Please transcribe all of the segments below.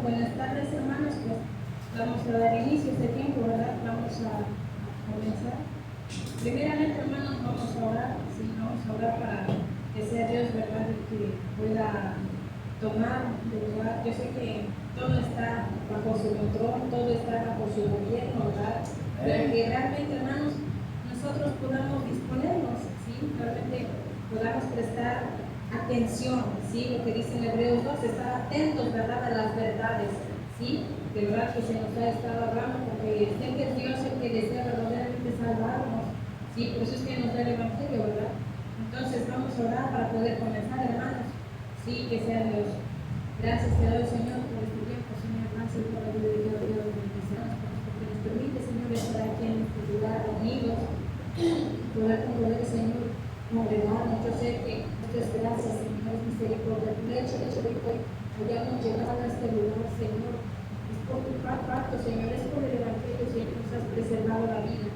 Buenas tardes, hermanos. Pues vamos a dar inicio a este tiempo, ¿verdad? Vamos a comenzar. Primeramente, hermanos, vamos a orar. Sí, vamos a orar para que sea Dios, ¿verdad?, el que pueda tomar de lugar. Yo sé que todo está bajo su control, todo está bajo su gobierno, ¿verdad? Pero que realmente, hermanos, nosotros podamos disponernos, ¿sí? Realmente podamos prestar atención, ¿sí? Lo que dice en Hebreos 2, estar atentos, ¿verdad?, a las verdades, ¿sí? De verdad que se nos ha estado hablando, porque sé que es Dios el que desea verdaderamente salvarnos, ¿sí? Por eso es que nos da el Evangelio, ¿verdad? Entonces vamos a orar para poder comenzar, hermanos, ¿sí? Que sea Dios. Gracias te doy, Señor, por este tiempo, Señor. Gracias por la vida de Dios, Dios, bendiciones, porque nos permite, Señor, estar aquí en este lugar unidos, poder, Señor, congregarnos. Yo sé que muchas gracias, Señor, es misericordia. De hecho de que hoy hayamos llegado a este lugar, Señor, es por tu pacto, Señor, es por el Evangelio, Señor, nos has preservado la vida.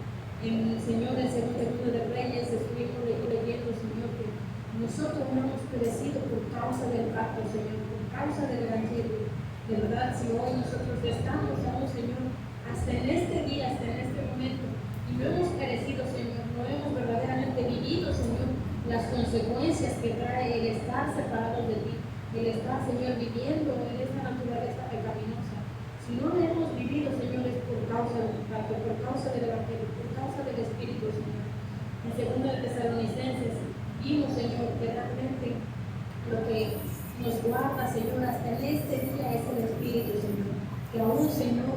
En el Señor, el segundo libro de Reyes, estuvimos leyendo, Señor, que nosotros no hemos perecido por causa del pacto, Señor, por causa del Evangelio. De verdad, si hoy nosotros estamos aún, Señor, hasta en este día, hasta en este momento, y no hemos perecido, Señor, no hemos verdaderamente vivido, Señor, las consecuencias que trae el estar separados de ti, el estar, Señor, viviendo en esta naturaleza pecaminosa. Si no lo hemos vivido, Señor, es por causa del pacto, por causa del Evangelio, por causa del Espíritu, Señor. En 2 de Tesalonicenses vimos, Señor, que realmente lo que nos guarda, Señor, hasta en este día es el Espíritu, Señor. Que aún, Señor,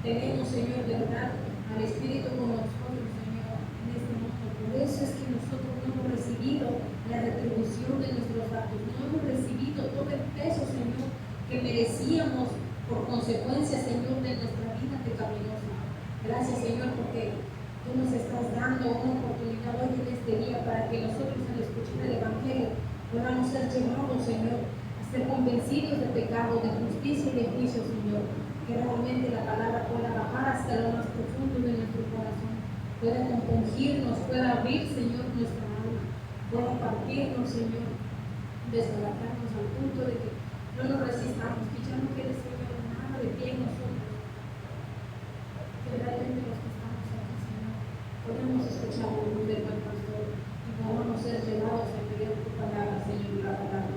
tenemos, Señor, de verdad, al Espíritu con nosotros, Señor, en este mundo. Por eso es que nosotros no hemos recibido la retribución de nuestros actos, no hemos recibido todo el peso, Señor, que merecíamos por consecuencia, Señor, de nuestra vida pecaminosa. Gracias, Señor, porque tú nos estás dando una oportunidad hoy en este día para que nosotros, al escuchar el Evangelio, podamos ser llevados, Señor, a ser convencidos de pecado, de justicia y de juicio, Señor. Que realmente la palabra pueda bajar hasta lo más profundo de nuestro corazón, pueda compungirnos, pueda abrir, Señor, nuestra alma, pueda partirnos, Señor, desbaratarnos al punto de que no nos resistamos, que ya no quede, Señor, nada de pie en nosotros. Que realmente los que estamos aquí, Señor, podamos escuchar la voz del buen pastor y podamos ser llevados a creer tu palabra, Señor, y la palabra.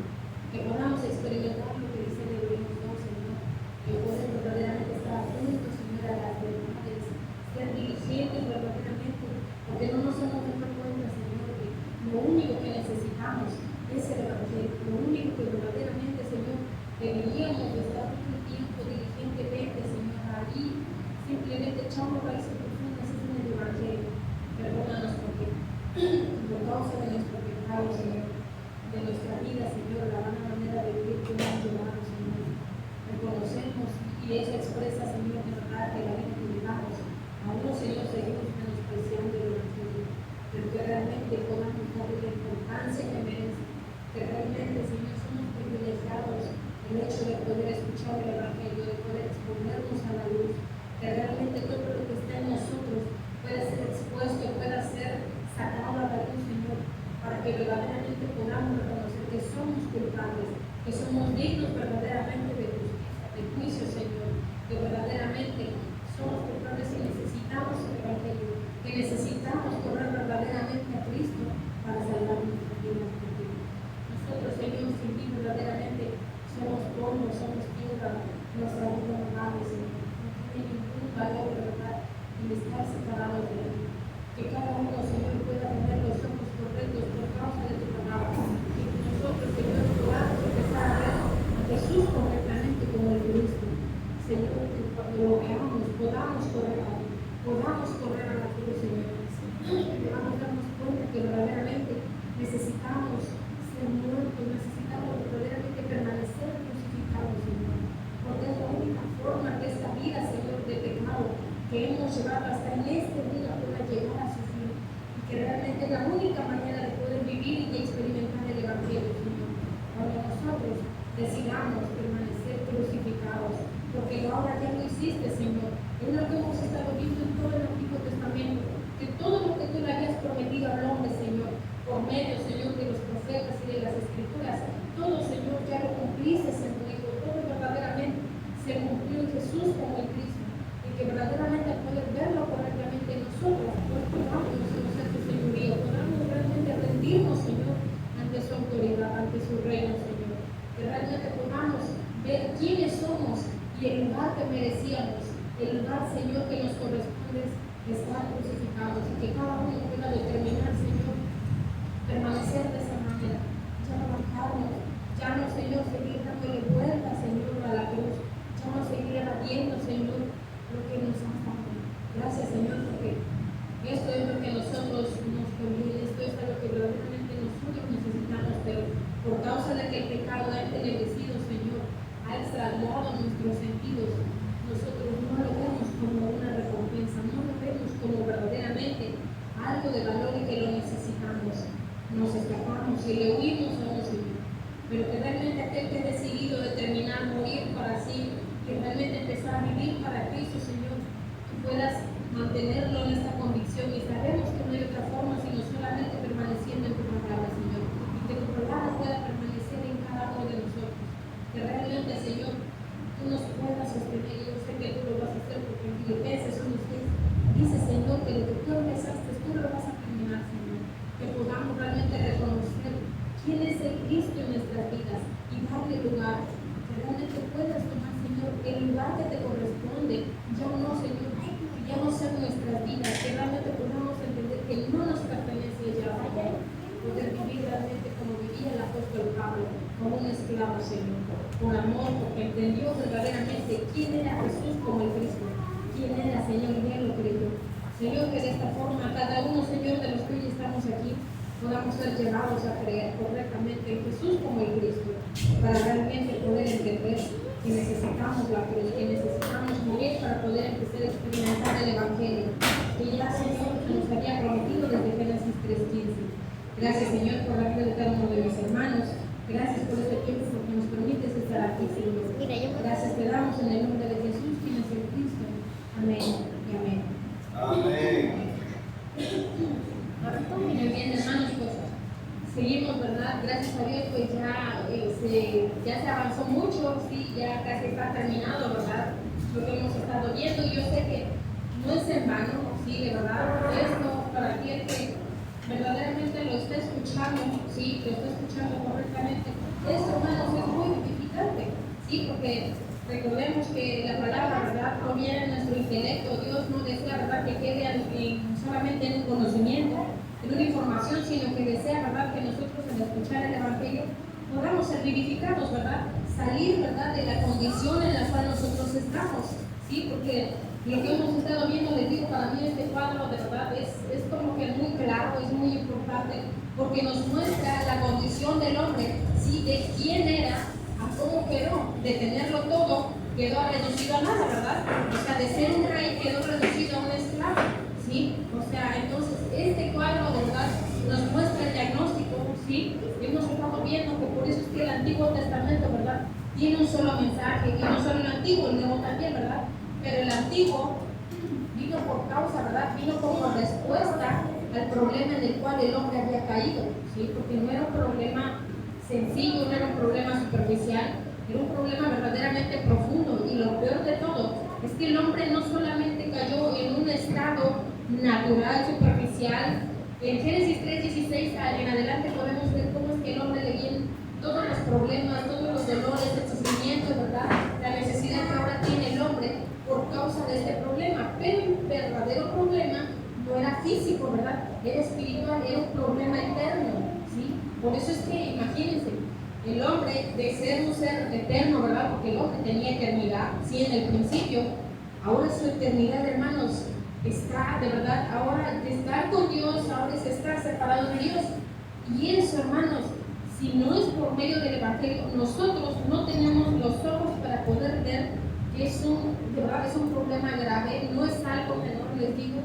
Que podamos experimentar lo que dice el Hebreos 2, Señor, que poder verdaderamente estar atentos, Señor, a las verdades, ser diligentes verdaderamente, porque no nos hemos dado cuenta, Señor, que lo único que necesitamos es el Evangelio, lo único que verdaderamente, Señor, deberíamos estar todo el tiempo diligentemente, Señor, ahí, simplemente echando raíces profundas en el Evangelio. Perdónanos porque por causa de nuestro pecado, Señor, de nuestra vida, Señor, la vana manera de vivir que hemos llevado, Señor, reconocemos y eso expresa, Señor, de verdad que la vida que llevamos, aún, Señor, seguimos menospreciando el Evangelio, pero que realmente podamos darle la importancia que merece, que realmente, Señor, somos privilegiados el hecho de poder escuchar el Evangelio, de poder exponernos a la luz, que realmente todo lo que está en nosotros pueda ser expuesto, pueda ser sacado a la luz, Señor, para que verdaderamente podamos reconocer que somos culpables, que somos dignos verdaderamente de justicia, de juicio, Señor, que verdaderamente somos culpables y necesitamos el Evangelio, que necesitamos correr verdaderamente a Cristo para salvar nuestras vidas. Nosotros, Señor, sin ti verdaderamente somos polvo, somos tierra, nuestra vida no vale, Señor, no tiene ningún valor, verdad, el estar separados de Él. Que cada uno, Señor, pueda tener los ojos correctos por causa de tu palabra. Y que nosotros, Señor, podamos empezar a ver a Jesús correctamente como el Cristo. Señor, que cuando lo veamos podamos correr a Él, podamos correr a y el lugar que merecíamos, el lugar, Señor, que nos corresponde estar crucificados, y que cada uno pueda determinar, Señor, permanecer de esa manera, ya no bajarnos, ya no, Señor, seguir dándole vuelta, Señor, a la cruz, ya no seguir evadiendo, Señor, lo que nos has dado. Gracias, Señor, porque esto es lo que nosotros nos conviene, esto es lo que verdaderamente nosotros necesitamos, pero por causa de que el pecado ha entenebrecido, Señor, ha extraviado nuestros sentidos, nosotros no lo vemos como una recompensa, no lo vemos como verdaderamente algo de valor y que lo necesitamos. Nos escapamos y le huimos a un Señor, pero que realmente aquel que ha decidido determinar morir para sí, que realmente empezar a vivir para Cristo, Señor, tú puedas mantenerlo en esta convicción, y sabemos que no hay otra forma sino solamente permaneciendo en tu palabra, Señor, y que tu palabra pueda permanecer en cada uno de nosotros, que realmente, Señor, tú nos puedas sostener. Y yo sé que tú lo vas a hacer, porque en Filipenses 1:6 dice, Señor, que lo que tú empezaste, tú lo vas a terminar, Señor, que podamos realmente reconocer quién es el Cristo en nuestras vidas y darle lugar, que realmente puedas tomar, Señor, el lugar que te corresponde, ya no, Señor, ya no sean nuestras vidas, que realmente podamos entender que no nos pertenece ya, poder vivir realmente como vivía el apóstol Pablo, como un esclavo, Señor, por amor, porque entendió verdaderamente quién era Jesús como el Cristo, quién era, Señor, y él lo creyó. Señor, que de esta forma cada uno, Señor, de los que hoy estamos aquí, podamos ser llevados a creer correctamente en Jesús como el Cristo, para realmente poder entender que necesitamos la cruz, que necesitamos morir para poder empezar a experimentar el Evangelio, que ya, Señor, nos había prometido desde Génesis 3:15. Gracias, Señor, por la vida de cada uno de mis hermanos. Gracias por este tiempo, porque nos permites estar aquí, Señor. Gracias te damos en el nombre de Jesús, quien es el Cristo. Amén y amén. Amén. Muy bien, hermanos, pues seguimos, ¿verdad? Gracias a Dios, pues ya se avanzó mucho, sí, ya casi está terminado, ¿verdad? Lo que hemos estado viendo, y yo sé que no es en vano, sí, de verdad, esto para aquel que verdaderamente lo está escuchando, sí, lo está escuchando correctamente, esto, hermanos, es muy edificante, sí, porque recordemos que la palabra, ¿verdad?, proviene de nuestro intelecto. Dios no desea, ¿verdad?, que quede solamente en un conocimiento, en una información, sino que desea, ¿verdad?, que nosotros al escuchar el Evangelio podamos ser vivificados, ¿verdad?, salir, ¿verdad?, de la condición en la cual nosotros estamos, ¿sí? Porque lo que hemos estado viendo, les digo, para mí este cuadro de verdad es como que muy claro, es muy importante, porque nos muestra la condición del hombre, ¿sí?, de quién era, a cómo quedó, de tenerlo todo, quedó reducido a nada, ¿verdad? O sea, de ser un rey quedó reducido a un esclavo, ¿sí? O sea, entonces este cuadro de verdad nos muestra el diagnóstico, ¿sí? Hemos estado viendo que por eso es que el Antiguo Testamento, ¿verdad?, tiene un solo mensaje, y no solo el Antiguo, el Nuevo también, ¿verdad? Pero el Antiguo vino por causa, ¿verdad?, vino como respuesta al problema en el cual el hombre había caído, ¿sí? Porque no era un problema sencillo, no era un problema superficial, era un problema verdaderamente profundo. Y lo peor de todo es que el hombre no solamente cayó en un estado natural, superficial. En Génesis 3:16 en adelante podemos ver cómo es que el hombre le vienen todos los problemas, todos los dolores, el sufrimiento, ¿verdad?, la necesidad que ahora tiene el hombre por causa de este problema. Pero el verdadero problema no era físico, ¿verdad?, era espiritual, era un problema eterno, ¿sí? Por eso es que, imagínense, el hombre, de ser un ser eterno, ¿verdad?, porque el hombre tenía eternidad, sí, en el principio, ahora su eternidad, hermanos, está, de verdad, ahora de estar con Dios, ahora es estar separado de Dios. Y eso, hermanos, si no es por medio del Evangelio, nosotros no tenemos los ojos para poder ver que de verdad es un problema grave, no es algo menor, les digo.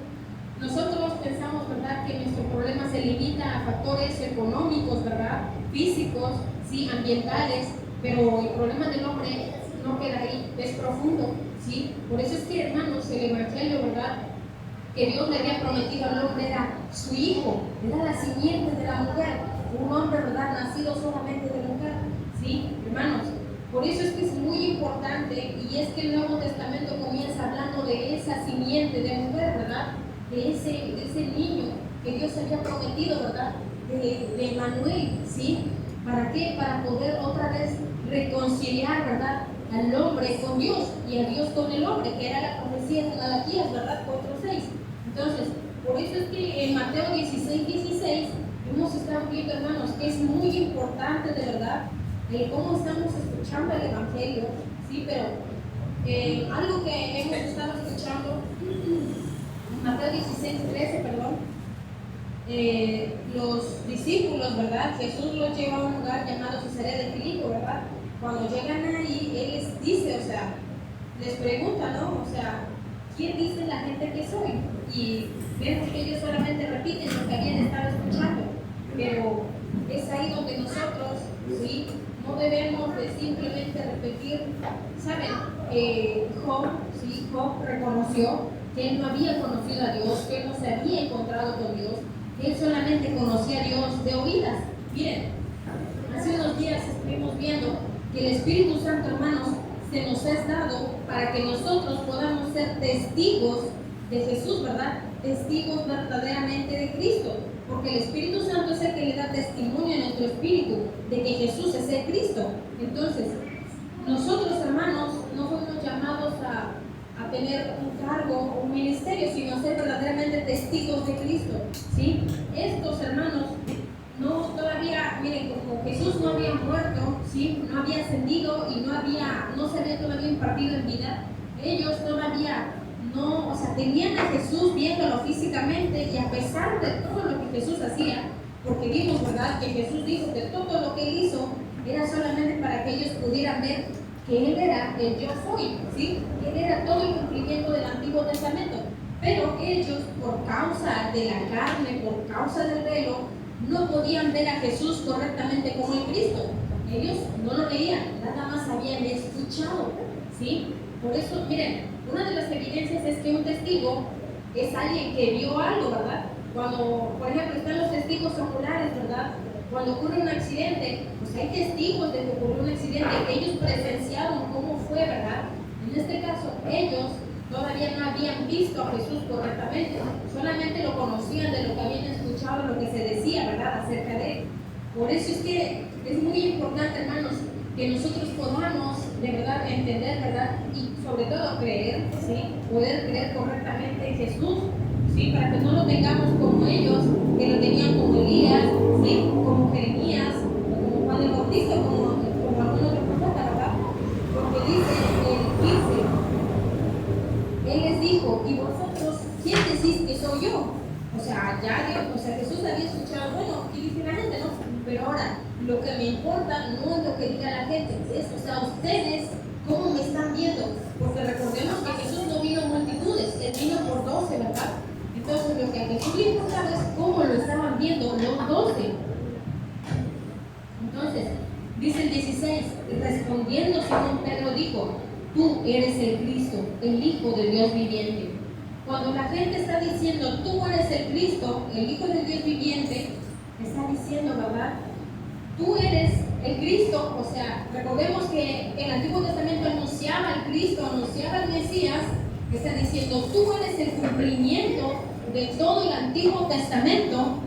Nosotros pensamos, ¿verdad?, que nuestro problema se limita a factores económicos, ¿verdad?, físicos, sí, ambientales, pero el problema del hombre no queda ahí, es profundo, ¿sí? Por eso es que, hermanos, el Evangelio, ¿verdad?, que Dios le había prometido al hombre era su hijo, era la simiente de la mujer, un hombre, ¿verdad?, nacido solamente de mujer, ¿sí, hermanos? Por eso es que es muy importante, y es que el Nuevo Testamento comienza hablando de esa simiente de mujer, ¿verdad?, de ese niño que Dios había prometido, ¿verdad?, de Manuel, ¿sí? ¿Para qué? Para poder otra vez reconciliar, ¿verdad?, al hombre con Dios y a Dios con el hombre, que era la profecía de Malaquías, ¿verdad? 4:6. Entonces, por eso es que en Mateo 16:16 hemos estado viendo, hermanos, que es muy importante de verdad cómo estamos escuchando el Evangelio, ¿sí? Pero algo que hemos estado escuchando, Mateo 16:13, perdón, los discípulos, ¿verdad? Jesús los lleva a un lugar llamado Cesarea de Filipo, ¿verdad? Cuando llegan ahí, Él les dice, o sea, les pregunta, ¿no? O sea, ¿quién dice la gente que soy? Y vemos que ellos solamente repiten lo que habían estado escuchando, pero es ahí donde nosotros, ¿sí? No debemos de simplemente repetir, ¿saben? Job, ¿sí? Job reconoció que él no había conocido a Dios, que él no se había encontrado con Dios, que él solamente conocía a Dios de oídas. Miren, hace unos días estuvimos viendo que el Espíritu Santo, hermanos, se nos es dado para que nosotros podamos ser testigos de Jesús, ¿verdad? Testigos verdaderamente de Cristo, porque el Espíritu Santo es el que le da testimonio a nuestro espíritu de que Jesús es el Cristo. Entonces, nosotros, hermanos, no fuimos llamados a tener un cargo o un ministerio, sino a ser verdaderamente testigos de Cristo, ¿sí? Estos hermanos no todavía, miren, como Jesús no había muerto, ¿sí? No había ascendido y no se había todavía impartido en vida, ellos todavía no, o sea, tenían a Jesús viéndolo físicamente, y a pesar de todo lo que Jesús hacía, porque vimos, ¿verdad?, que Jesús dijo que todo lo que Él hizo era solamente para que ellos pudieran ver que Él era el yo soy, ¿sí? Él era todo el cumplimiento del Antiguo Testamento, pero ellos, por causa de la carne, por causa del velo, no podían ver a Jesús correctamente como el Cristo. Ellos no lo veían, nada más habían escuchado, ¿sí? Por eso, miren, una de las evidencias es que un testigo es alguien que vio algo, ¿verdad? Cuando, por ejemplo, están los testigos oculares, ¿verdad? Cuando ocurre un accidente, pues hay testigos de que ocurrió un accidente, que ellos presenciaron cómo fue, ¿verdad? En este caso, ellos todavía no habían visto a Jesús correctamente, solamente lo conocían de lo que habían escuchado, lo que se decía, ¿verdad?, acerca de Él. Por eso es que es muy importante, hermanos, que nosotros podamos de verdad entender, ¿verdad?, y sobre todo creer, ¿sí?, poder creer correctamente en Jesús, ¿sí?, para que no lo tengamos como ellos, que lo tenían como Elías, ¿sí?, como Jeremías, como Juan el Bautista, como algún otro profeta, ¿verdad? Porque dice el 15, Él les dijo, ¿y vosotros quién decís que soy yo? O sea, ya Dios, o sea, Jesús había escuchado, bueno, ¿qué dice la gente, no? Pero ahora, lo que me importa no es lo que diga la gente, es, o sea, ustedes, ¿cómo me están viendo? Porque recordemos que Jesús no vino en multitudes, Él vino por 12, ¿verdad? Entonces, lo que a Jesús le importaba es cómo lo estaban viendo los 12. Entonces, dice el 16, respondiendo Simón Pedro dijo, tú eres el Cristo, el Hijo de Dios viviente. Cuando la gente está diciendo, tú eres el Cristo, el Hijo de Dios viviente, está diciendo, ¿verdad? Tú eres el Cristo, o sea, recordemos que el Antiguo Testamento anunciaba al Cristo, anunciaba al Mesías, que está diciendo, tú eres el cumplimiento de todo el Antiguo Testamento,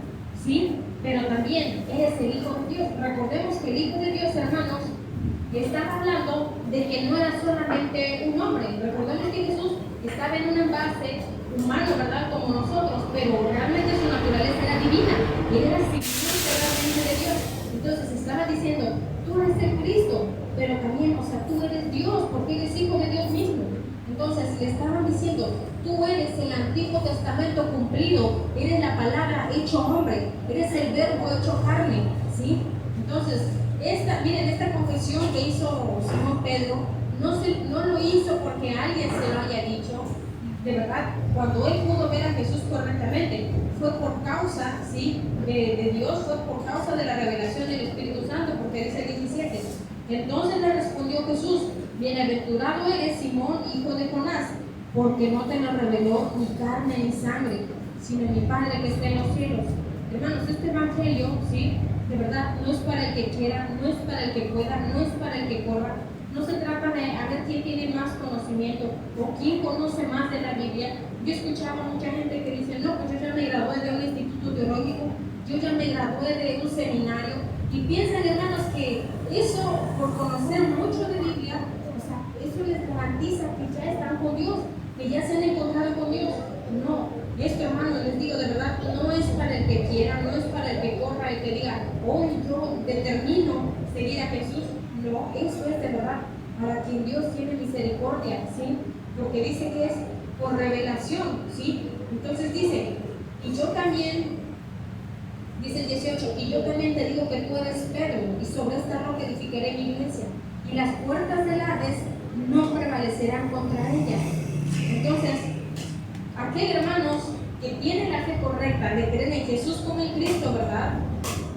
¿sí? Pero también eres el Hijo de Dios. Recordemos que el Hijo de Dios, hermanos, está hablando de que no era solamente un hombre. Recordemos que Jesús estaba en un envase humano, ¿verdad?, como nosotros, pero realmente su naturaleza era divina. Él era simiente realmente de Dios. Entonces estaba diciendo, tú eres el Cristo, pero también, o sea, tú eres Dios, porque eres hijo de Dios mismo. Entonces le estaban diciendo, tú eres el Antiguo Testamento cumplido, eres la palabra hecho hombre, eres el verbo hecho carne, ¿sí? Entonces, miren, esta confesión que hizo Simón Pedro, no lo hizo porque alguien se lo haya dicho. De verdad, cuando él pudo ver a Jesús correctamente, fue por causa, ¿sí?, de Dios, fue por causa de la revelación del Espíritu Santo, porque dice el 17. Entonces le respondió Jesús, bienaventurado eres, Simón, hijo de Jonás, porque no te lo reveló ni carne ni sangre, sino mi Padre que está en los cielos. Hermanos, este evangelio, ¿sí?, de verdad, no es para el que quiera, no es para el que pueda, no es para el que corra. No se trata de a ver quién tiene más conocimiento o quién conoce más de la Biblia. Yo escuchaba a mucha gente que dice, no, pues yo ya me gradué de un instituto teológico, yo ya me gradué de un seminario, y piensan, hermanos, que eso, por conocer mucho de Biblia, o sea, que quiera, no es para el que corra y que diga, hoy yo determino seguir a Jesús. No, eso es de verdad para quien Dios tiene misericordia, ¿sí? Porque dice que es por revelación, ¿sí? Entonces dice, y yo también, dice el 18, y yo también te digo que tú eres Pedro, y sobre esta roca edificaré mi iglesia, y las puertas del Hades no prevalecerán contra ella. Entonces, aquel, hermanos, que tiene la fe correcta de creer en Jesús como en Cristo, ¿verdad?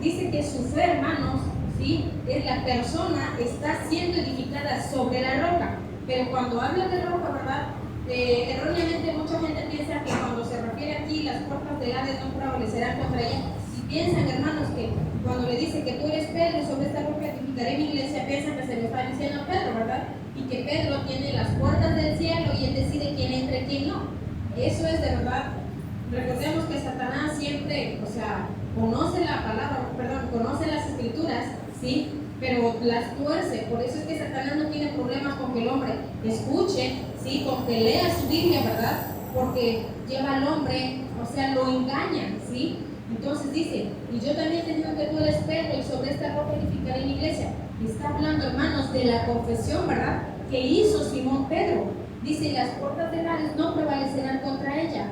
Dice que su fe, hermanos, ¿sí? Es la persona está siendo edificada sobre la roca. Pero cuando habla de roca, ¿verdad? Erróneamente mucha gente piensa que cuando se refiere aquí las puertas del Hades no prevalecerán contra ella. Si piensan, hermanos, que cuando le dice que tú eres Pedro y sobre esta roca edificaré mi iglesia, piensan que se le está diciendo a Pedro, ¿verdad? Y que Pedro tiene las puertas del cielo y él decide quién entra y quién no. Eso es de verdad. Recordemos que Satanás siempre, conoce la palabra, conoce las escrituras, ¿sí? Pero las tuerce. Por eso es que Satanás no tiene problemas con que el hombre escuche, ¿sí? Con que lea su Biblia, ¿verdad? Porque lleva al hombre, lo engaña, ¿sí? Entonces dice, y yo también te digo que tú eres Pedro y sobre esta roca edificaré mi iglesia. Está hablando, hermanos, de la confesión, ¿verdad? Que hizo Simón Pedro. Dice, las puertas del Hades no prevalecerán contra ella.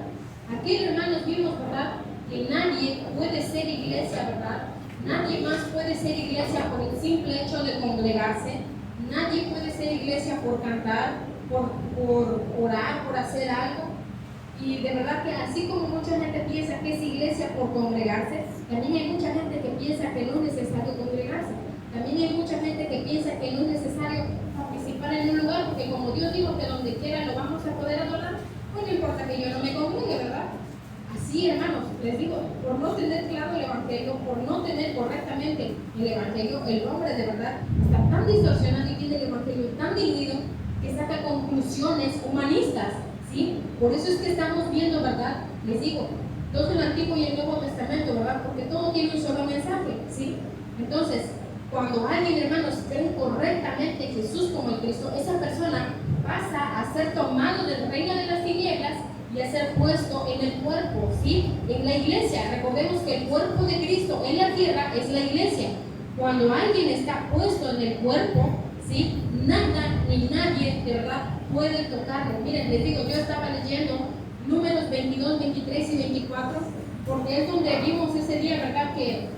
Aquí, hermanos, vimos, ¿verdad? Que nadie puede ser iglesia, ¿verdad? Nadie más puede ser iglesia por el simple hecho de congregarse. Nadie puede ser iglesia por cantar, por orar, por hacer algo. Y de verdad que así como mucha gente piensa que es iglesia por congregarse, también hay mucha gente que piensa que no es necesario congregarse. También hay mucha gente que piensa que no es necesario participar en un lugar, porque como Dios dijo que donde quiera lo vamos a poder adorar, pues no importa que yo no me congregue, ¿verdad? Así, hermanos, les digo, por no tener claro el Evangelio, por no tener correctamente el Evangelio, el hombre de verdad está tan distorsionado y tiene el Evangelio tan dividido que saca conclusiones humanistas, ¿sí? Por eso es que estamos viendo, ¿verdad? Les digo, todo el Antiguo y el Nuevo Testamento, ¿verdad? Porque todo tiene un solo mensaje, ¿sí? Entonces, cuando alguien, hermanos, cree correctamente en Jesús como el Cristo, esa persona pasa a ser tomado del reino de las tinieblas y a ser puesto en el cuerpo, ¿sí? En la iglesia. Recordemos que el cuerpo de Cristo en la tierra es la iglesia. Cuando alguien está puesto en el cuerpo, ¿sí? Nada ni nadie, de verdad, puede tocarlo. Miren, les digo, yo estaba leyendo Números 22, 23 y 24, porque es donde vimos ese día, ¿verdad? Que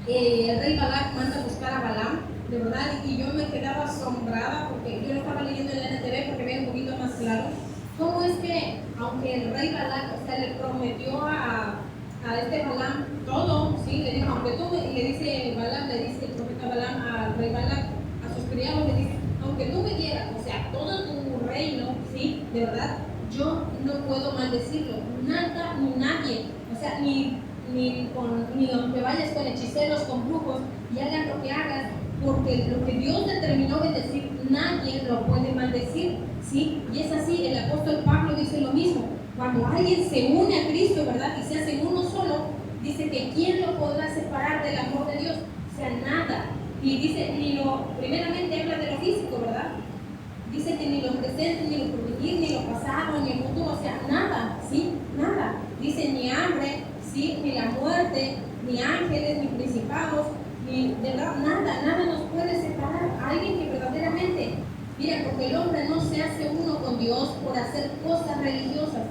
el rey Balac manda a buscar a Balaam, de verdad, y yo me quedaba asombrada porque yo lo estaba leyendo en la NTV porque veía un poquito más claro. ¿Cómo es que, aunque el rey Balac le prometió a este Balaam todo, ¿sí? Le dijo, aunque tú me, le dice Balaam, le dice el profeta Balaam al rey Balac, a sus criados, le dice, aunque tú me dieras, todo tu reino, ¿sí? De verdad, yo no puedo maldecirlo, nada ni nadie, ni aunque vayas con hechiceros, con brujos y hagas lo que hagas, porque lo que Dios determinó bendecir, nadie lo puede maldecir, ¿sí? Y es así, el apóstol Pablo dice lo mismo. Cuando alguien se une a Cristo, ¿verdad? Y se hace uno solo, dice que ¿quién lo podrá separar del amor de Dios? O sea, nada. Y dice, primeramente habla de lo físico, ¿verdad? Dice que ni lo presente, ni lo porvenir, ni lo pasado, ni el futuro, o sea, nada, ¿sí? Nada. Dice ni hambre, ¿sí? Ni la muerte, ni ángeles, ni principados, ni de verdad, nada nos puede separar. Alguien que verdaderamente, mira, porque el hombre no se hace uno con Dios por hacer cosas religiosas,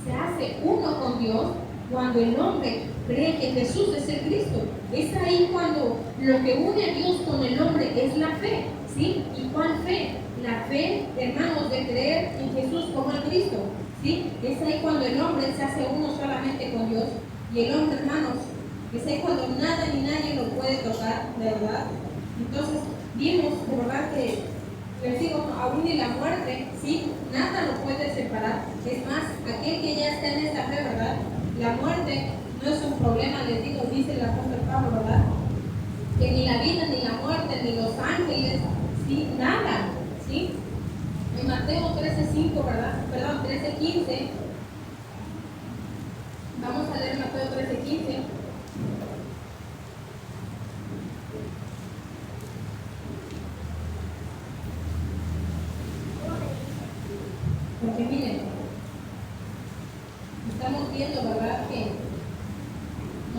se hace uno con Dios cuando el hombre cree que Jesús es el Cristo. Es ahí cuando lo que une a Dios con el hombre es la fe, ¿sí? ¿Y cuál fe? La fe, hermanos, de creer en Jesús como el Cristo, ¿sí? Es ahí cuando el hombre se hace uno solamente con Dios. Y el hombre, hermanos, es ahí cuando nada ni nadie lo puede tocar, de verdad. Entonces, vimos, de verdad, que les digo, aún ni la muerte, ¿sí? Nada lo puede separar. Es más, aquel que ya está en esta fe, ¿verdad? La muerte no es un problema, les digo, dice el apóstol Pablo, ¿verdad? Que ni la vida, ni la muerte, ni los ángeles, ¿sí? Nada, ¿sí? En Mateo 13:5, ¿verdad? Perdón, 13:15. Vamos a leer Mateo 13:15. Porque miren, estamos viendo, ¿verdad? Que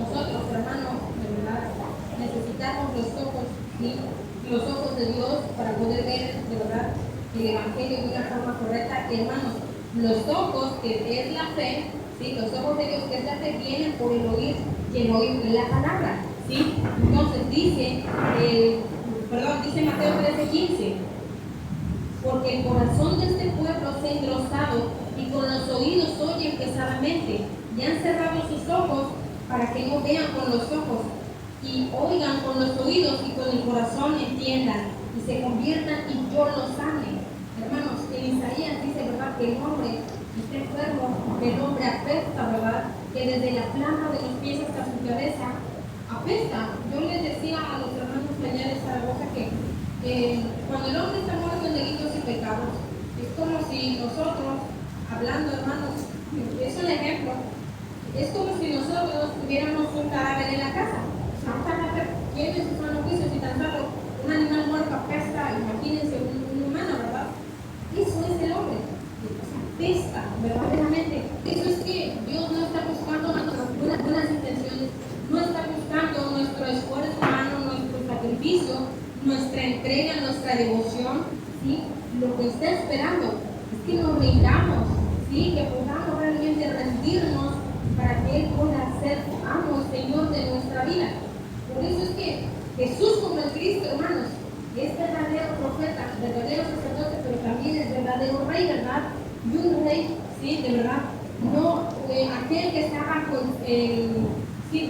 nosotros, hermanos, de verdad, necesitamos los ojos, ¿sí? Los ojos de Dios para poder ver, de verdad, el Evangelio de una forma correcta. Hermanos, los ojos, que es la fe, ¿sí? Los ojos de Dios, que es la fe, vienen por el oír, y el oír la palabra, ¿sí? Entonces dice Mateo 13:15, porque el corazón de este pueblo se ha engrosado y con los oídos oyen pesadamente, y han cerrado sus ojos para que no vean con los ojos y oigan con los oídos y con el corazón entiendan y se conviertan y yo los sane. Hermanos, en Isaías dice, ¿verdad?, que el hombre está enfermo, que el hombre apesta, ¿verdad?, que desde la planta de los pies hasta su cabeza apesta. Yo les decía a los hermanos allá de Zaragoza que cuando el hombre está muerto en delitos y pecados, es como si nosotros, hablando, hermanos, es un ejemplo, es como si nosotros tuviéramos un cadáver en la casa. O sea, un cadáver tiene su sano juicio, si tan solo un animal muerto apesta, imagínense un humano, ¿verdad? Eso es el hombre, o sea, apesta, verdaderamente. Eso es que Dios no está buscando nuestras buenas intenciones, no está buscando nuestro esfuerzo humano, nuestro sacrificio, nuestra entrega, nuestra devoción, ¿sí? Lo que está esperando es que nos rindamos, ¿sí? Que podamos realmente rendirnos para que Él pueda ser amo y Señor de nuestra vida. Por eso es que Jesús, como el Cristo, hermanos, es verdadero profeta, verdadero sacerdote, pero también es verdadero rey, ¿verdad? Y un rey, ¿sí? De verdad, no aquel que está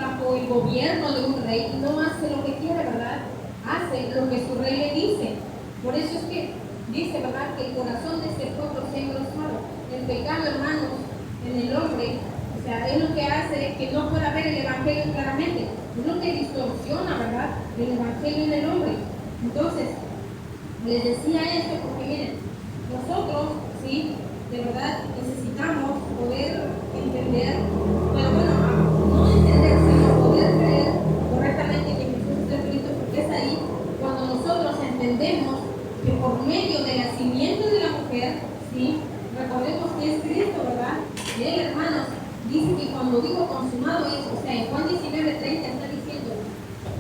bajo el gobierno de un rey, no hace lo que quiere, ¿verdad? Hace lo que su rey le dice. Por eso es que dice, ¿verdad?, que el corazón de este pueblo se ha engrosado. El pecado, hermanos, en el hombre, o sea, es lo que hace que no pueda ver el Evangelio claramente. Es lo que distorsiona, ¿verdad?, el Evangelio en el hombre. Entonces, les decía esto porque miren, nosotros, sí, de verdad necesitamos poder entender, no entender, sino poder creer correctamente que Jesús es el Cristo, porque es ahí cuando nosotros entendemos que por medio de la simiente de la mujer, sí, recordemos que es Cristo, ¿verdad? Y él, hermanos, dice que cuando dijo consumado es, o sea, en Juan 19:30 está diciendo,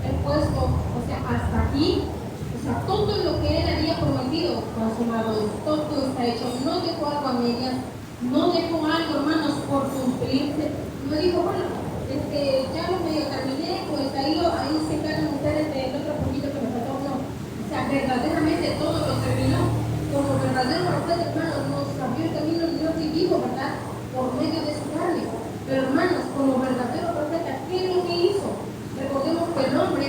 he puesto, o sea, hasta aquí, o sea, todo lo que él había prometido, consumado es, todo está hecho, no dejó algo a medias, no dejó algo, hermanos, por cumplirse, no dijo, bueno, ya lo medio terminé, pues ahí se encargan ustedes del otro poquito que me faltó, no, o sea, verdaderamente todo lo terminó, como verdadero profeta, hermanos, nos abrió el camino Dios y vivo, ¿verdad?, por medio de su carne. Pero hermanos, como verdadero profeta, ¿qué es lo que hizo? Recordemos que el hombre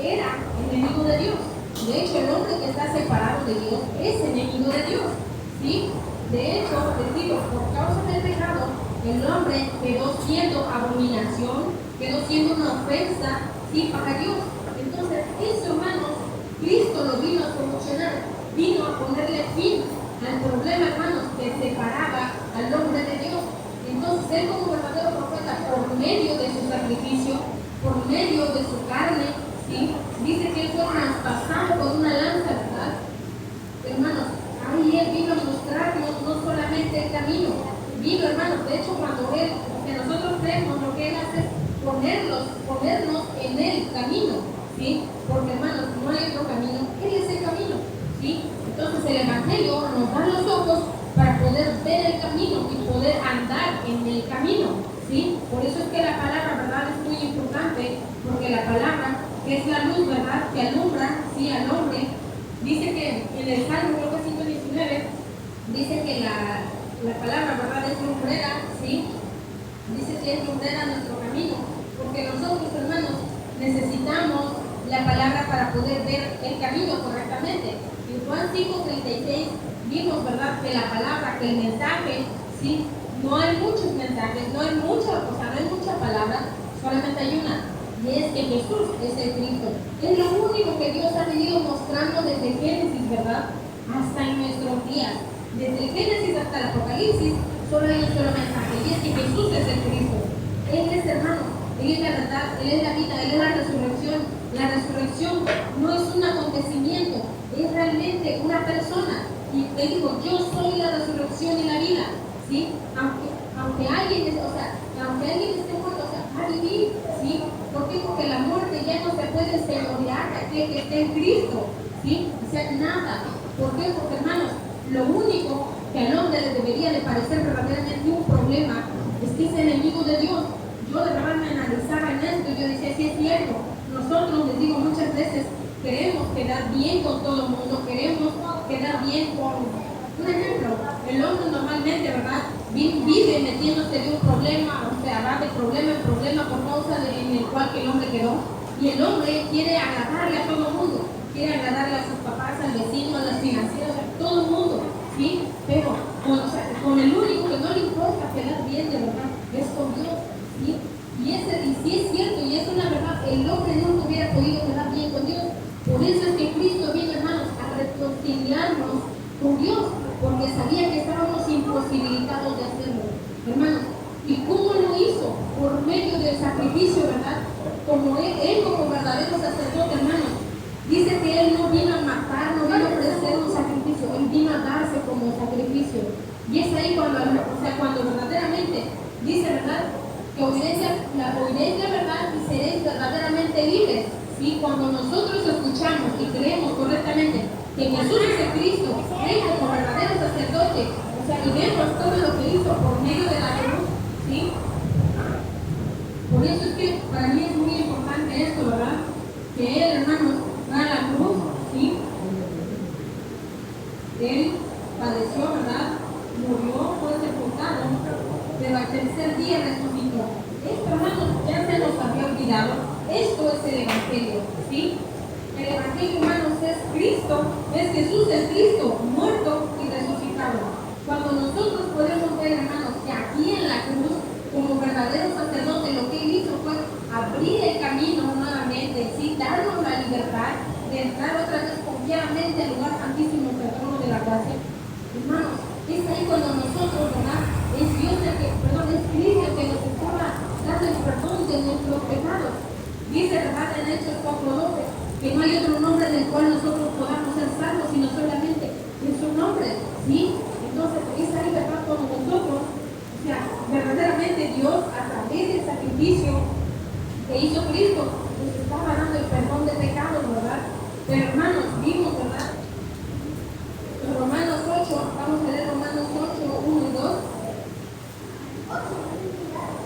era enemigo de Dios. De hecho, el hombre que está separado de Dios es enemigo de Dios, ¿sí? De hecho, les digo, por causa del pecado, el hombre quedó siendo abominación, quedó siendo una ofensa, ¿sí?, para Dios. Entonces, eso, hermanos, Cristo lo vino a solucionar, vino a ponerle fin al problema, hermanos, que separaba al hombre de Dios. Entonces, él como verdadero profeta, por medio de su sacrificio, por medio de su carne, ¿sí?, dice que él fue traspasado con una lanza, ¿verdad? Hermanos, ahí él vino a mostrarnos no solamente el camino, vino, hermanos, de hecho cuando él, que nosotros creemos, lo que él hace es ponernos en el camino, ¿sí? Porque, hermanos, no hay otro camino, él es el camino, ¿sí? Entonces el Evangelio nos da los ojos para poder ver el camino y poder andar en el camino, ¿sí? Por eso es que la palabra, ¿verdad?, es muy importante, porque la palabra, que es la luz, ¿verdad?, que alumbra, ¿sí?, al hombre. Dice que en el Salmo 119, dice que la palabra, ¿verdad?, es lumbrera, ¿sí? Dice que es lumbrera nuestro camino, porque nosotros, hermanos, necesitamos la palabra para poder ver el camino correctamente. En Juan 5:36 vimos, ¿verdad?, que la palabra, que el mensaje, ¿sí?, no hay muchos mensajes, no hay mucha palabra, solamente hay una, y es que Jesús es el Cristo. Es lo único que Dios ha venido mostrando desde Génesis, ¿verdad?, hasta en nuestros días. Desde Génesis hasta el Apocalipsis, solo hay un solo mensaje, y es que Jesús es el Cristo. Él es, hermano, Él es la verdad, Él es la vida, Él es la resurrección. La resurrección no es un acontecimiento, es realmente una persona. Y Él dijo, yo soy la resurrección y la vida, ¿sí? Aunque alguien esté muerto, o sea, va a vivir, ¿sí? aquel que está en Cristo, ¿sí? O sea, nada. ¿Por qué? Porque, hermanos, lo único que al hombre le debería de parecer verdaderamente un problema es que es enemigo de Dios. Yo de verdad me analizaba en esto y yo decía, sí es cierto, nosotros, les digo muchas veces, queremos quedar bien con todo el mundo, queremos quedar bien con... Un ejemplo, el hombre normalmente, ¿verdad? Vive metiéndose de un problema, o sea, va de problema en problema por causa en el cual que el hombre quedó. Y el hombre quiere agradarle a todo el mundo, quiere agradarle a sus papás, al vecino, a las financieras, a todo el mundo, ¿sí? Pero con el único que no le importa quedar bien de verdad es con Dios, ¿sí? Y sí es cierto, y es una verdad, el hombre nunca hubiera podido quedar bien con Dios. Por eso es que Cristo viene, hermanos, a reconciliarnos con Dios, porque sabía que estábamos imposibilitados de hacerlo, hermanos. ¿Y cómo lo hizo? Por medio del sacrificio, ¿verdad? Como él como verdadero sacerdote, hermanos, dice que él no vino a matar, no vino a ofrecer un sacrificio, él vino a darse como sacrificio. Y es ahí cuando verdaderamente dice, ¿verdad? Que la obediencia, ¿verdad? Y seréis verdaderamente libres. ¿Sí? Cuando nosotros escuchamos y creemos correctamente que Jesús es el Cristo, Él como verdadero sacerdote, o sea, y vemos todo lo que hizo por medio de la cruz, ¿sí? Por eso es que para mí es muy importante esto, ¿verdad? Que Él, hermanos, va a la cruz, ¿sí? Él padeció, ¿verdad? Murió, fue sepultado, pero al tercer día resucitó. Esto, hermanos, ya se nos había olvidado. Esto es el Evangelio, ¿sí? El Evangelio, hermanos, es Cristo, es Jesús el Cristo, muerto y resucitado. Cuando nosotros podemos ver, hermanos, que aquí en la cruz, como verdadero sacerdote, lo que Él hizo fue abrir el camino nuevamente, ¿sí? Darnos la libertad de entrar otra vez confiadamente al lugar santísimo del trono de la gracia. Hermanos, es ahí cuando nosotros, ¿verdad? Es Dios es Cristo el que nos estaba dando el perdón de nuestros pecados. Dice, ¿verdad? En Hechos 4:12, que no hay otro nombre en el cual nosotros podamos ser salvos, sino solamente en su nombre, ¿sí? Entonces, es ahí, ¿verdad? Cuando nosotros, o sea, verdaderamente Dios, a través del sacrificio que hizo Cristo, nos estaba dando el perdón de pecados, ¿verdad? Pero, hermanos, vimos, ¿verdad? Romanos 8, vamos a leer Romanos 8, 1 y 2.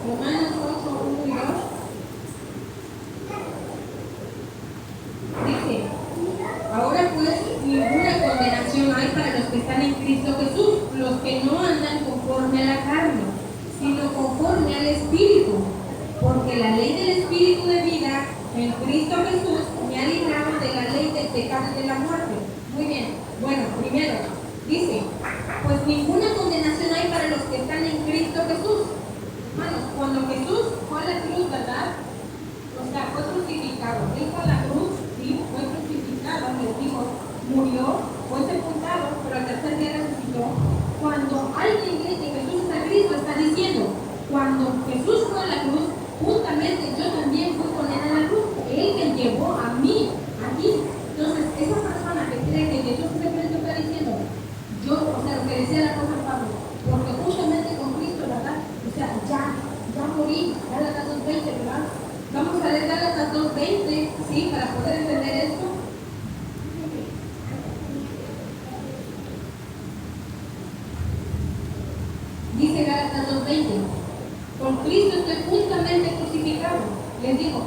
Romanos 8, 1 y 2. Dice, ahora pues ninguna condenación hay para los que están en Cristo Jesús, los que no andan conforme a la carne, sino conforme al Espíritu, porque la ley del Espíritu de vida en Cristo Jesús me ha librado de la ley del pecado y de la muerte. Muy bien, bueno, primero, dice, pues ninguna condenación hay para los que están en Cristo Jesús. Hermanos, cuando Jesús fue a la cruz, ¿verdad? O sea, fue crucificado, Él fue a la cruz, sí, fue crucificado, les digo, murió, fue sepultado, pero al tercer día resucitó. Cuando alguien cree que Jesús es el Cristo, está diciendo, cuando Jesús fue a la cruz, justamente yo también fui con Él a la cruz, Él me llevó a mí, aquí. Entonces, esa persona que cree que Jesús es el Cristo está diciendo, yo, o sea, lo que decía el apóstol Pablo, porque justamente con Cristo, ¿verdad? O sea, ya morí, Gálatas 2:20, ¿verdad? Vamos a leer Gálatas 2:20, ¿sí? Para poder entender esto. Dice Gálatas 2:20, con Cristo estoy juntamente crucificado. Les digo,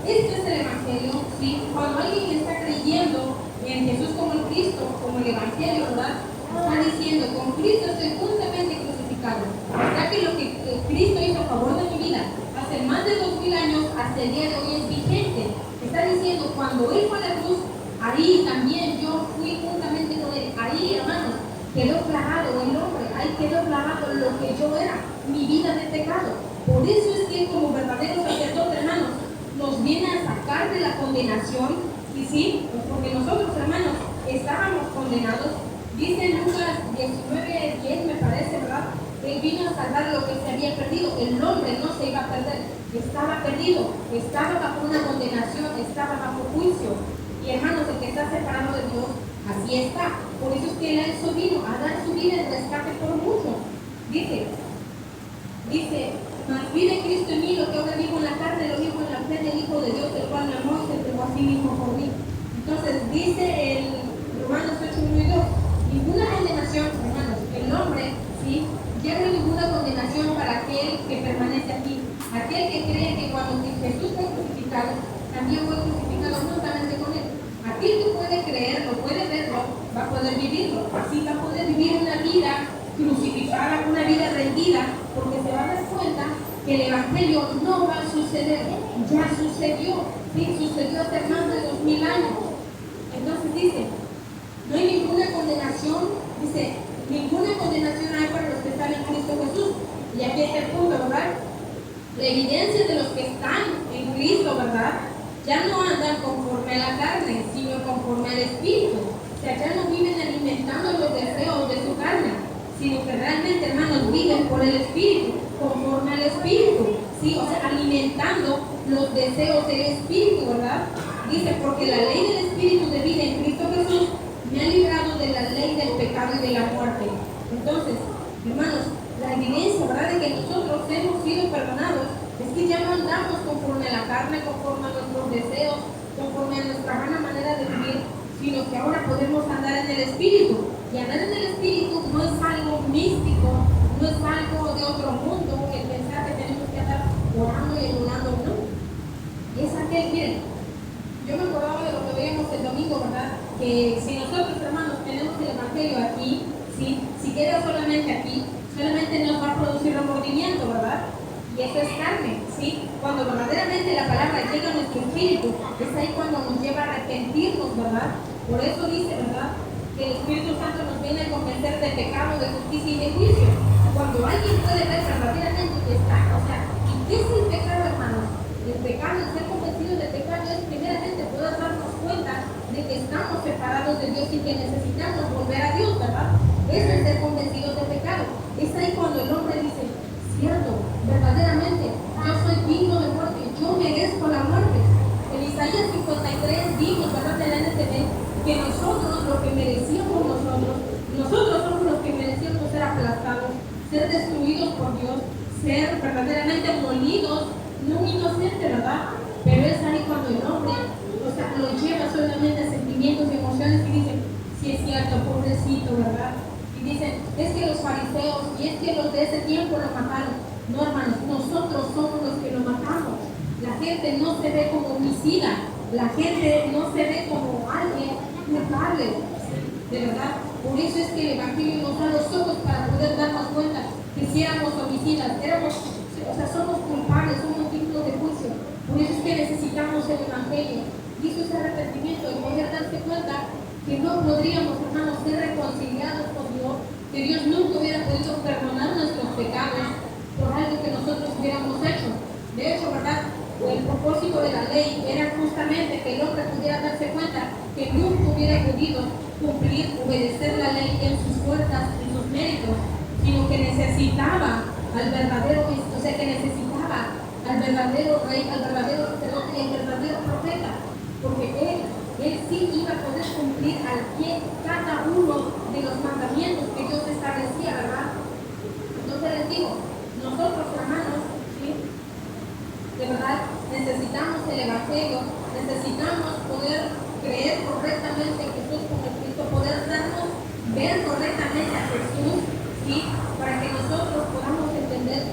esto es el Evangelio, ¿sí? Cuando alguien está creyendo en Jesús como el Cristo, como el Evangelio, ¿verdad? Está diciendo, con Cristo estoy juntamente crucificado. O sea que lo que Cristo hizo a favor de mi vida hace más de 2000 años, hasta el día de hoy es vigente. Está diciendo, cuando Él fue a la cruz, ahí también yo fui juntamente con Él. Ahí, hermanos, quedó clavado el hombre, ahí quedó clavado lo que yo era, mi vida de pecado. Por eso es que como verdadero sacerdote, hermanos, nos viene a sacar de la condenación. Y sí, pues porque nosotros, hermanos, estábamos condenados. Dice en Lucas 19:10, me parece, ¿verdad? Él vino a salvar lo que se había perdido. El hombre no se iba a perder, estaba perdido, estaba bajo una condenación, estaba bajo juicio. Y hermanos, el que está separado de Dios, así está. Por eso es que Él hizo vino a dar su vida en rescate por muchos. Dice, mas vive Cristo en mí, lo que ahora vivo en la carne, lo vivo en la fe del Hijo de Dios, el cual me amó y se entregó a sí mismo por mí. aquel que cree que cuando Jesús fue crucificado, también fue crucificado juntamente con él. Aquel que puede creerlo, puede verlo, va a poder vivirlo. Así va a poder vivir una vida crucificada, una vida rendida, porque se va a dar cuenta que el Evangelio no va a suceder, ya sucedió, sí, sucedió hace más de 2000 años. Entonces dice, no hay ninguna condenación, dice, ninguna condenación hay para los que están en Cristo Jesús. Y aquí está el punto, ¿verdad? La evidencia de los que están en Cristo, ¿verdad? Ya no andan conforme a la carne, sino conforme al Espíritu. O sea, ya no viven alimentando los deseos de su carne, sino que realmente, hermanos, viven por el Espíritu, conforme al Espíritu, ¿sí? O sea, alimentando los deseos del Espíritu, ¿verdad? Dice, porque la ley del Espíritu de vida en Cristo Jesús me ha librado de la ley del pecado y de la muerte. Entonces, hermanos, la evidencia, ¿verdad?, de que nosotros hemos sido perdonados es que ya no andamos conforme a la carne, conforme a nuestros deseos, conforme a nuestra buena manera de vivir, sino que ahora podemos andar en el Espíritu. Y andar en el Espíritu no es algo místico, no es algo de otro mundo, que pensar que tenemos que andar orando y ayunando, no. Es aquel, miren, yo me acordaba de lo que veíamos el domingo, ¿verdad? Que si nosotros, hermanos, tenemos el Evangelio aquí, ¿sí? Si queda solamente aquí, solamente nos va a producir remordimiento, ¿verdad? Y eso es carne, ¿sí? Cuando verdaderamente la palabra llega a nuestro espíritu, es ahí cuando nos lleva a arrepentirnos, ¿verdad? Por eso dice, ¿verdad?, que el Espíritu Santo nos viene a convencer de pecado, de justicia y de juicio. Cuando alguien puede ver verdaderamente que está, o sea, ¿y qué es el pecado, hermanos? El pecado, el ser convencido de pecado, es primeramente poder darnos cuenta de que estamos separados de Dios y que necesitamos volver a Dios, ¿verdad? Eso es ser convencidos de pecado. Es ahí cuando el hombre dice, cierto, verdaderamente, yo soy digno de muerte, yo merezco la muerte. En Isaías 53 vimos, ¿verdad?, en la NTV, que nosotros, lo que merecíamos nosotros somos los que merecíamos ser aplastados, ser destruidos por Dios, ser verdaderamente molidos, no inocente, ¿verdad? Pero es ahí cuando el hombre, o sea, lo lleva solamente a sentimientos y emociones y dice, sí es cierto, pobrecito, ¿verdad? Y dicen, es que los fariseos y es que los de ese tiempo lo mataron. No, hermanos, nosotros somos los que lo matamos. La gente no se ve como homicida, la gente no se ve como alguien culpable, de verdad. Por eso es que el Evangelio nos da los ojos para poder darnos cuenta que si éramos homicidas, somos culpables, somos dignos de juicio. Por eso es que necesitamos el Evangelio. Y eso es arrepentimiento, de poder darse cuenta que no podríamos, hermanos, ser reconciliados con Dios, que Dios nunca hubiera podido perdonar nuestros pecados por algo que nosotros hubiéramos hecho. De hecho, ¿verdad?, el propósito de la ley era justamente que el hombre pudiera darse cuenta que nunca hubiera podido cumplir, obedecer la ley en sus fuerzas, en sus méritos, sino que necesitaba al verdadero, o sea, que necesitaba al verdadero rey, al verdadero sacerdote y al verdadero profeta, porque él sí iba a poder cumplir al pie cada uno de los mandamientos que Dios establecía, ¿verdad? Entonces les digo, nosotros, hermanos, ¿sí?, de verdad necesitamos el Evangelio, necesitamos poder creer correctamente en Jesús como Cristo, poder darnos, ver correctamente a Jesús, ¿sí?, para que nosotros podamos entender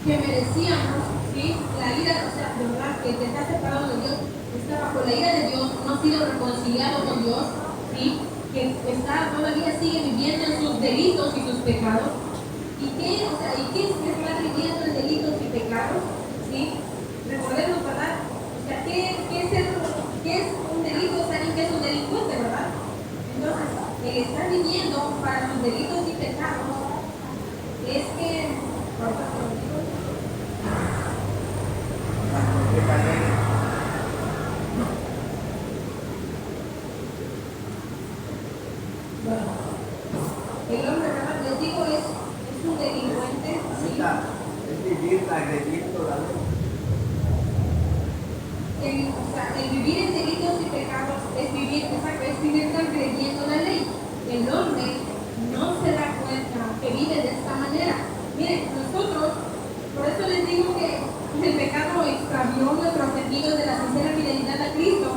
que merecíamos, ¿sí?, la ira, o sea, de verdad, que te está separado de Dios, está bajo la ira de Dios, no ha sido reconciliado con Dios, ¿sí?, que está, todavía sigue viviendo en sus delitos y sus pecados. ¿Y qué, o sea, y qué es que está viviendo en delitos y pecados? ¿Sí? Recordemos, ¿verdad? O sea, ¿qué es un delito? Es alguien que es un delincuente, ¿verdad? Entonces, el estar viviendo para sus delitos y pecados es que... Bueno, el hombre, ¿verdad?, les digo, es un delincuente. ¿Sí? Es vivir agrediendo la ley. El vivir en delitos y pecados es vivir agrediendo la ley. El hombre no se da cuenta que vive de esta manera. Miren, nosotros, por eso les digo que el pecado extravió nuestro sentido de la sincera fidelidad a Cristo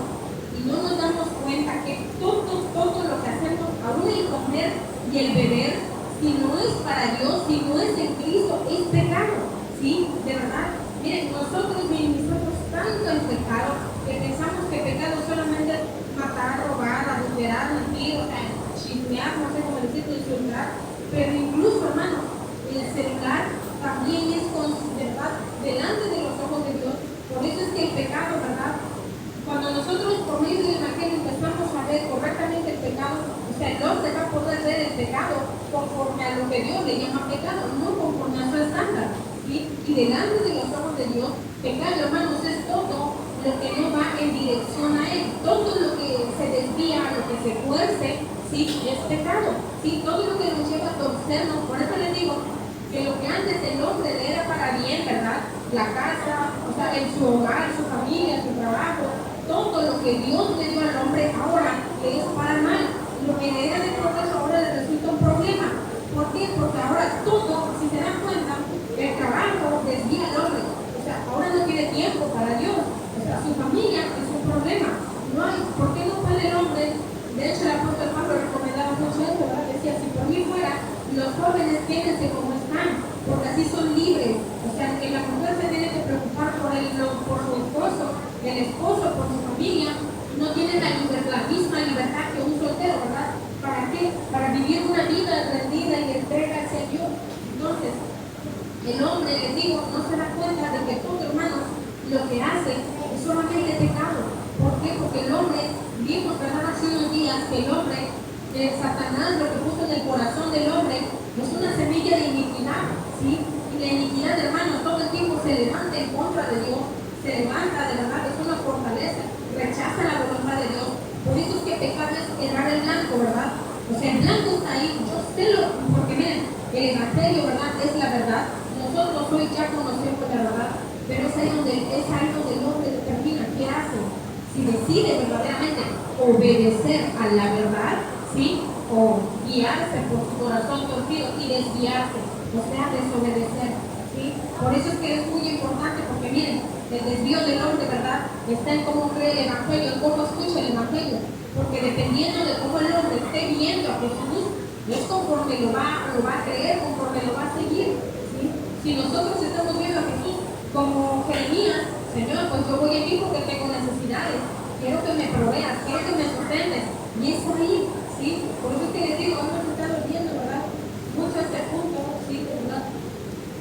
y no nos damos cuenta que todo lo que hacemos, aún el comer y el beber, si no es para Dios, si no es en Cristo, es pecado, ¿sí? De verdad. Miren, nosotros minimizamos tanto el pecado que pensamos que pecado solamente es matar, robar, adulterar, mentir, o sea, chismear, no sé cómo decirlo, insultar. Pero incluso, hermano, el celular también es con verdad delante de los ojos de Dios. Por eso es que el pecado, ¿verdad? Cuando nosotros por medio del Evangelio empezamos a ver correctamente el pecado, o sea, el hombre va a poder ver el pecado conforme a lo que Dios le llama pecado, no conforme a su estándar. ¿Sí? Y delante de los ojos de Dios, pecado, hermanos, es todo lo que no va en dirección a Él. Todo lo que se desvía, lo que se fuerce, sí, es pecado. Sí, todo lo que nos lleva a torcernos. Por eso les digo que lo que antes el hombre le era para bien, ¿verdad? La casa, o sea, en su hogar, su familia, su trabajo, todo lo que Dios le dio al hombre ahora le es para mal. Lo que le era de progreso ahora le resulta un problema. ¿Por qué? Porque ahora todo, si se dan cuenta, el trabajo desvía al hombre. O sea, ahora no tiene tiempo para Dios. O sea, su familia es un problema. No hay, ¿por qué no puede el hombre? De hecho, el apóstol Pablo recomendaba mucho eso, ¿verdad? Decía, si por mí fuera, los jóvenes quédense como están, porque así son libres. O sea, que la mujer se tiene que preocupar por su esposo, el esposo por su familia, no tiene la misma libertad que un soltero, ¿verdad? ¿Para qué? Para vivir una vida rendida y entrega hacia Dios. Entonces, el hombre, les digo, no se da cuenta de que todo, hermanos, lo que hace es solamente pecado. ¿Por qué? Porque el hombre, vimos, ¿verdad? Hace unos días que el hombre, Satanás, lo que puso en el corazón del hombre, es una semilla de iniquidad, ¿sí? Y la iniquidad, hermanos, todo el tiempo se levanta en contra de Dios, se levanta, de verdad, es una fortaleza, rechaza la voluntad de Dios. Por eso es que pecar es errar el blanco, ¿verdad? O sea, el blanco está ahí, yo sé porque miren, el evangelio, ¿verdad? Es la verdad. Nosotros hoy ya conocemos la verdad, pero es ahí donde el hombre determina qué hace. Si decide verdaderamente obedecer a la verdad, ¿sí? O guiarse por su corazón torcido y desviarse, o sea, desobedecer, ¿sí? Por eso es que es muy importante, porque miren, el desvío del hombre, ¿verdad? Está en cómo cree el evangelio, en cómo escucha el evangelio, porque dependiendo de cómo el hombre esté viendo a Jesús, es conforme lo va a creer, conforme lo va a seguir, ¿sí? Si nosotros estamos viendo a Jesús como Jeremías, Señor, pues yo voy a ti porque tengo necesidades, quiero que me proveas, quiero que me sustentes, y es ahí, ¿sí? Por eso es que les digo, hemos estado viendo, ¿verdad? Mucho este punto, ¿sí? ¿Verdad?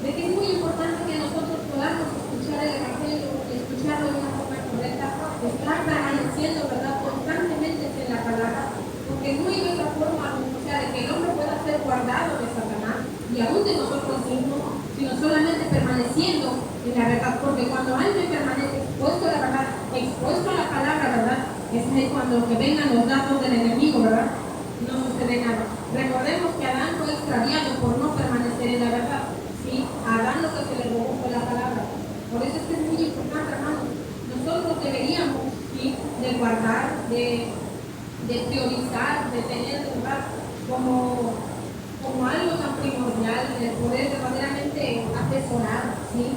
De que es muy importante que nosotros podamos escuchar el evangelio, escucharlo de una forma correcta, estar permaneciendo, ¿verdad? Constantemente en la palabra, porque no hay otra forma, o sea, de que el hombre pueda ser guardado de Satanás y aún de nosotros mismos, sino solamente permaneciendo en la verdad, porque cuando alguien permanece expuesto a la verdad, expuesto a la palabra, ¿verdad? Es ahí cuando que vengan los datos del enemigo, ¿verdad? No sucede nada. Recordemos que Adán fue extraviado por no permanecer en la verdad, ¿sí? A Adán lo que se le robó fue la palabra. Por eso es que es muy importante, hermanos. Nosotros deberíamos, ¿sí? De guardar, de priorizar, de tener, ¿verdad? Como algo tan primordial, de poder verdaderamente atesorar, ¿sí?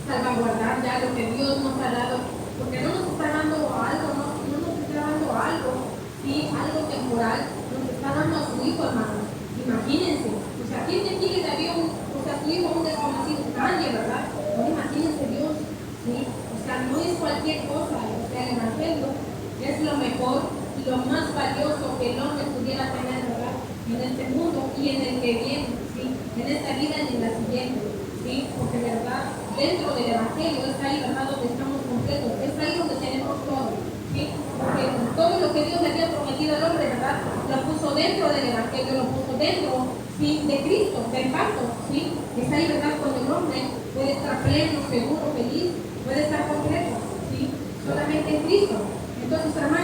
Salvaguardar ya lo que Dios nos ha dado, porque no nos está dando algo, no nos está dando algo, ¿sí? Algo temporal, nos está dando a su hijo, hermano. Imagínense, o sea, ¿quién de aquí le daría su hijo a un desconocido? Nadie, ¿verdad? Ahora imagínense Dios, ¿sí? O sea, no es cualquier cosa, o sea, el evangelio es lo mejor y lo más valioso que el hombre pudiera tener, ¿verdad? En este mundo y en el que viene, ¿sí? En esta vida y en la siguiente, ¿sí? Porque, ¿verdad? Dentro del evangelio es ahí, ¿verdad? Donde estamos completos, es ahí donde tenemos todo, ¿sí? Porque todo lo que Dios le había prometido al hombre, ¿verdad? Lo puso dentro del evangelio, lo puso dentro, ¿sí? De Cristo, del pacto, ¿sí? Es ahí, ¿verdad? Cuando el hombre puede estar pleno, seguro, feliz, puede estar completo, ¿sí? Solamente en Cristo. Entonces, hermanos,